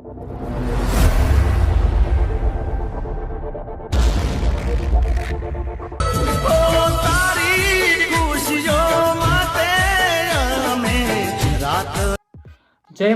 જય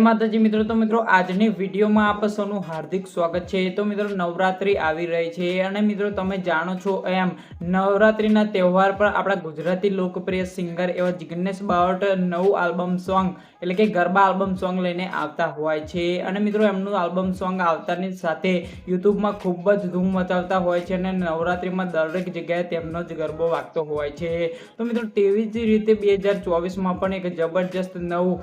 માતાજી મિત્રો. તો મિત્રો આજની વિડીયોમાં આપ સૌનું હાર્દિક સ્વાગત છે. તો મિત્રો નવરાત્રી આવી રહી છે અને મિત્રો તમે જાણો છો એમ નવરાત્રીના તહેવાર પર આપણા ગુજરાતી લોકપ્રિય સિંગર એવા જિગ્નેશ બાવટ નવું આલ્બમ સોંગ એટલે કે ગરબા આલ્બમ સોંગ લઈને આવતા હોય છે અને મિત્રો એમનું આલ્બમ સોંગ આવતાની સાથે યુટ્યુબમાં ખૂબ જ ધૂમ મચાવતા હોય છે અને નવરાત્રીમાં દરેક જગ્યાએ તેમનો જ ગરબો વાગતો હોય છે. તો મિત્રો તેવી જ રીતે 2024માં પણ એક જબરજસ્ત નવું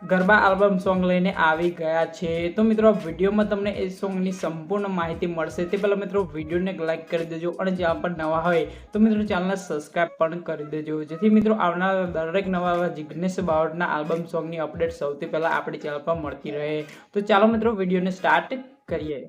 ગરબા આલ્બમ સોંગ લઈને આવી ગયા છે. તો મિત્રો આ વિડીયોમાં તમને એ સોંગની સંપૂર્ણ માહિતી મળશે. તે પહેલાં મિત્રો વિડીયોને લાઈક કરી દેજો અને જ્યાં પણ નવા હોય તો મિત્રો ચેનલને સબસ્ક્રાઈબ પણ કરી દેજો, જેથી મિત્રો આવનાર દરેક નવા જિગ્નેશ બાવટના આલ્બમ સોંગની અપડેટ સૌથી પહેલાં આપણી ચેનલ પર મળતી રહે. તો ચાલો મિત્રો વિડીયોને સ્ટાર્ટ કરીએ.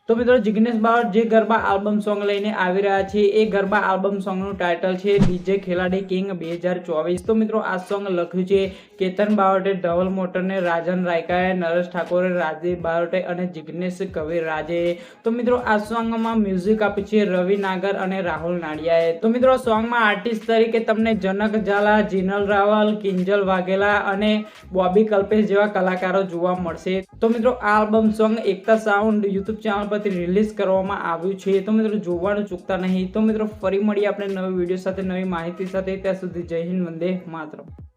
તો મિત્રો જિગ્નેશ બાવટ જે ગરબા આલ્બમ સોંગ લઈને આવી રહ્યા છે એ ગરબા આલ્બમ સોંગનું ટાઇટલ છે ડીજે ખેલાડી કિંગ 2024. તો મિત્રો આ સોંગ લખ્યું છે કેતન બાવટે, ધવલ મોટરને, રાજન રાયકાએ, નરેશ ઠાકોરે, રાજીવ બાવટે અને જિગ્નેશ કવિરાજે. તો મિત્રો આ સોંગમાં મ્યુઝિક આપ્યું છે રવિ નાગર અને રાહુલ નાડિયાએ. તો મિત્રો આ સોંગમાં આર્ટિસ્ટ તરીકે તમને જનક ઝાલા, જીનલ રાવલ, કિંજલ વાઘેલા અને બોબી કલ્પેશ જેવા કલાકારો જોવા મળશે. તો મિત્રો આ આલ્બમ સોંગ એકતા સાઉન્ડ યુટ્યુબ ચેનલ પર રિલીઝ કરવામાં આવ્યું છે. તો મિત્રો જોવાનું ચૂકતા નહીં. તો મિત્રો ફરી મળીએ આપણે નવી વિડીયો સાથે, નવી માહિતી સાથે. ત્યાં સુધી જય હિન્દ, વંદે માતરમ.